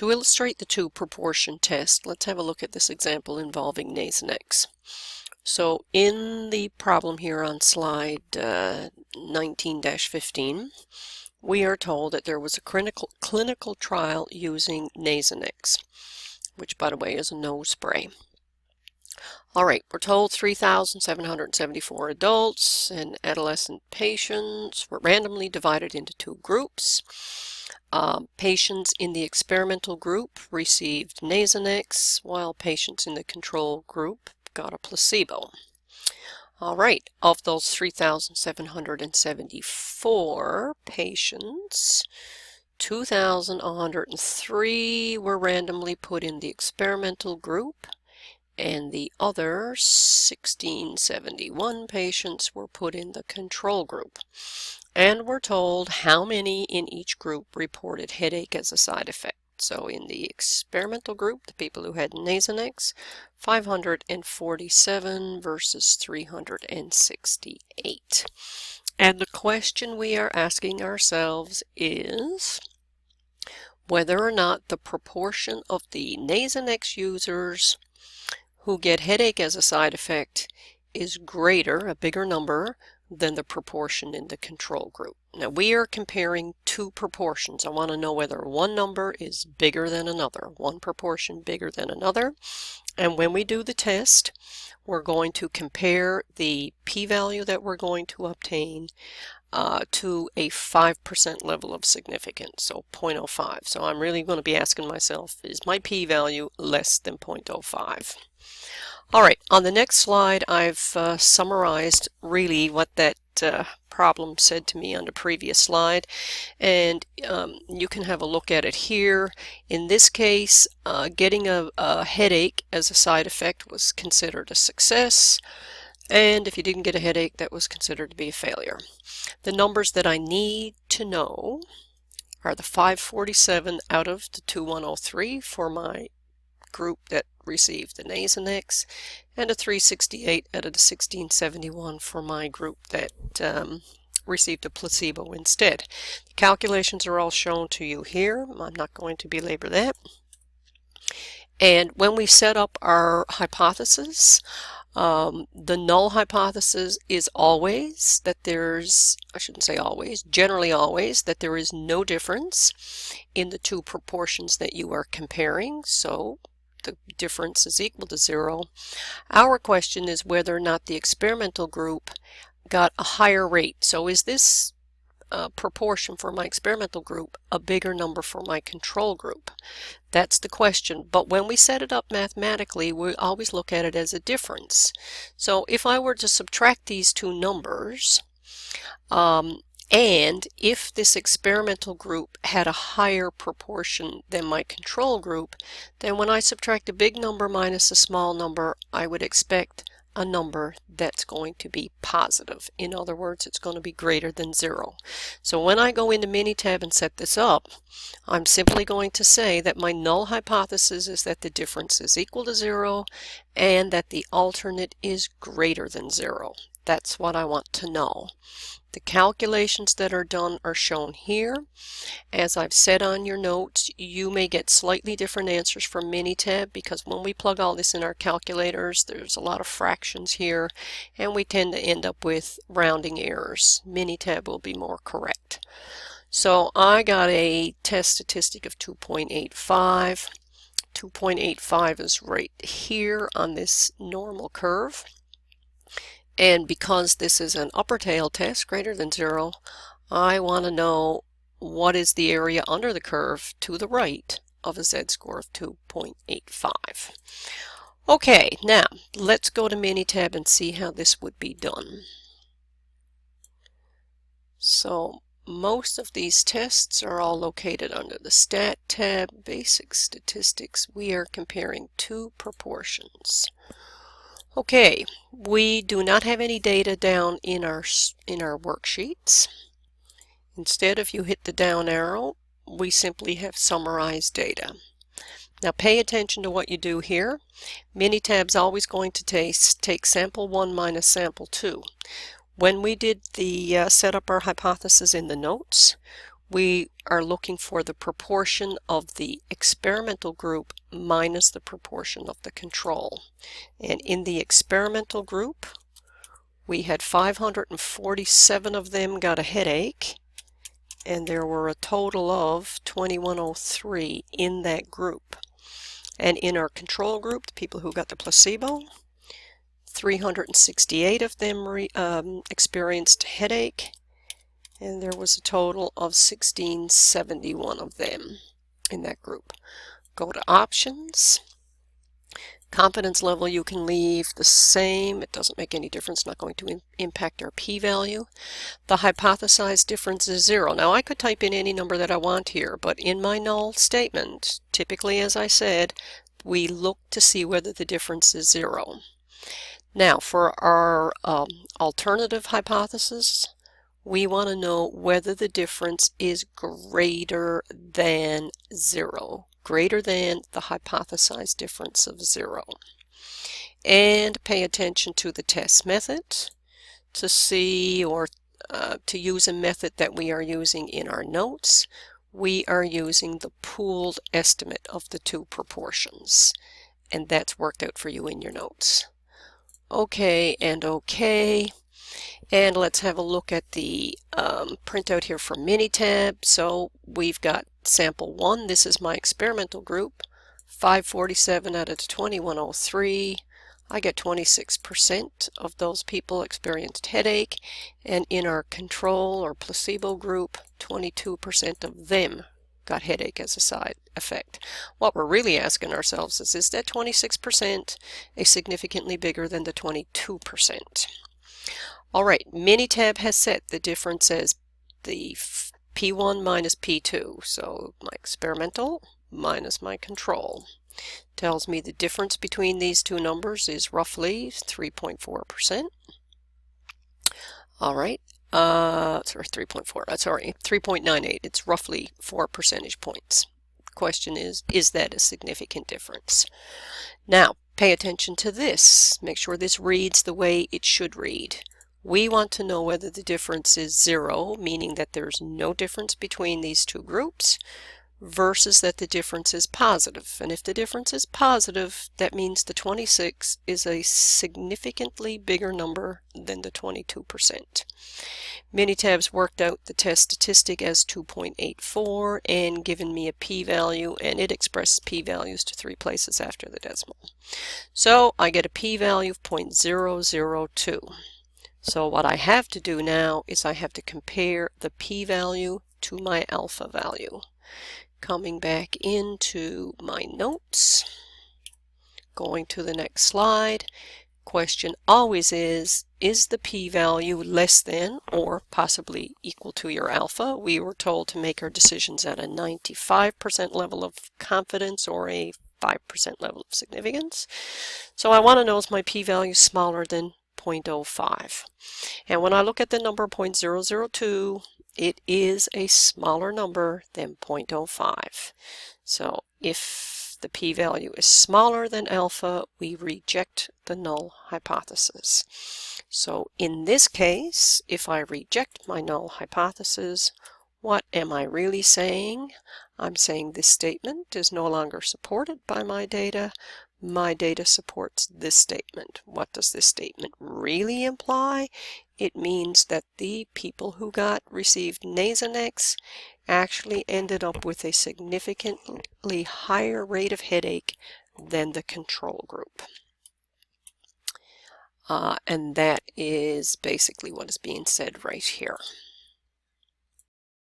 To illustrate the two proportion test, let's have a look at this example involving Nasonex. So in the problem here on slide 19-15, we are told that there was a clinical trial using Nasonex, which by the way is a nose spray. Alright, we're told 3,774 adults and adolescent patients were randomly divided into two groups. Patients in the experimental group received Nasonex, while patients in the control group got a placebo. Alright, of those 3,774 patients, 2,103 were randomly put in the experimental group, and the other 1,671 patients were put in the control group. And we're told how many in each group reported headache as a side effect. So in the experimental group, the people who had Nasonex, 547 versus 368. And the question we are asking ourselves is whether or not the proportion of the Nasonex users who get headache as a side effect is greater, a bigger number, than the proportion in the control group. Now we are comparing two proportions. I want to know whether one number is bigger than another, one proportion bigger than another. And when we do the test, we're going to compare the p-value that we're going to obtain to a 5% level of significance, so 0.05. So I'm really going to be asking myself, is my p-value less than 0.05? Alright, on the next slide I've summarized really what that problem said to me on the previous slide, and you can have a look at it here. In this case, getting a headache as a side effect was considered a success, and if you didn't get a headache, that was considered to be a failure. The numbers that I need to know are the 547 out of the 2103 for my group that received the Nasonex, and a 368 out of the 1671 for my group that received a placebo instead. The calculations are all shown to you here. I'm not going to belabor that. And when we set up our hypothesis, the null hypothesis is always that there's, I shouldn't say always, generally always, that there is no difference in the two proportions that you are comparing, so the difference is equal to 0. Our question is whether or not the experimental group got a higher rate. So is this proportion for my experimental group a bigger number for my control group? That's the question. But when we set it up mathematically, we always look at it as a difference. So if I were to subtract these two numbers, and if this experimental group had a higher proportion than my control group, then when I subtract a big number minus a small number, I would expect a number that's going to be positive. In other words, it's going to be greater than 0. So when I go into Minitab and set this up, I'm simply going to say that my null hypothesis is that the difference is equal to 0 and that the alternate is greater than 0. That's what I want to know. The calculations that are done are shown here. As I've said on your notes, you may get slightly different answers from Minitab because when we plug all this in our calculators, there's a lot of fractions here, and we tend to end up with rounding errors. Minitab will be more correct. So I got a test statistic of 2.85. 2.85 is right here on this normal curve. And because this is an upper tail test greater than 0, I want to know what is the area under the curve to the right of a z-score of 2.85. Okay, now let's go to Minitab and see how this would be done. So most of these tests are all located under the Stat tab, Basic Statistics. We are comparing two proportions. Okay, we do not have any data down in our worksheets. Instead, if you hit the down arrow, we simply have summarized data. Now pay attention to what you do here. Minitab's always going to take sample 1 minus sample 2. When we did the set up our hypothesis in the notes, we are looking for the proportion of the experimental group minus the proportion of the control. And in the experimental group, we had 547 of them got a headache, and there were a total of 2103 in that group. And in our control group, the people who got the placebo, 368 of them experienced headache, and there was a total of 1671 of them in that group. Go to options. Confidence level you can leave the same. It doesn't make any difference, not going to impact our p-value. The hypothesized difference is 0. Now I could type in any number that I want here, but in my null statement, typically as I said, we look to see whether the difference is 0. Now for our alternative hypothesis, we want to know whether the difference is greater than 0, greater than the hypothesized difference of 0. And pay attention to the test method to see, or to use a method that we are using in our notes. We are using the pooled estimate of the two proportions, and that's worked out for you in your notes. Okay and okay. And let's have a look at the printout here for Minitab. So we've got sample 1. This is my experimental group. 547 out of 2103. I get 26% of those people experienced headache. And in our control or placebo group, 22% of them got headache as a side effect. What we're really asking ourselves is that 26% a significantly bigger than the 22%? All right, Minitab has set the difference as the P1 minus P2. So my experimental minus my control tells me the difference between these two numbers is roughly 3.4%. All right, sorry, 3.4, sorry, 3.98. It's roughly 4 percentage points. Question is that a significant difference? Now, pay attention to this. Make sure this reads the way it should read. We want to know whether the difference is 0, meaning that there's no difference between these two groups, versus that the difference is positive. And if the difference is positive, that means the 26 is a significantly bigger number than the 22%. Minitab's worked out the test statistic as 2.84 and given me a p-value, and it expresses p-values to 3 places after the decimal. So I get a p-value of 0.002. So what I have to do now is I have to compare the p-value to my alpha value. Coming back into my notes, going to the next slide. Question always is the p-value less than or possibly equal to your alpha? We were told to make our decisions at a 95% level of confidence or a 5% level of significance. So I want to know is my p-value smaller than 0.05. And when I look at the number 0.002, it is a smaller number than 0.05. So if the p-value is smaller than alpha, we reject the null hypothesis. So in this case, if I reject my null hypothesis, what am I really saying? I'm saying this statement is no longer supported by my data. My data supports this statement. What does this statement really imply? It means that the people who received Nasonex actually ended up with a significantly higher rate of headache than the control group. And that is basically what is being said right here.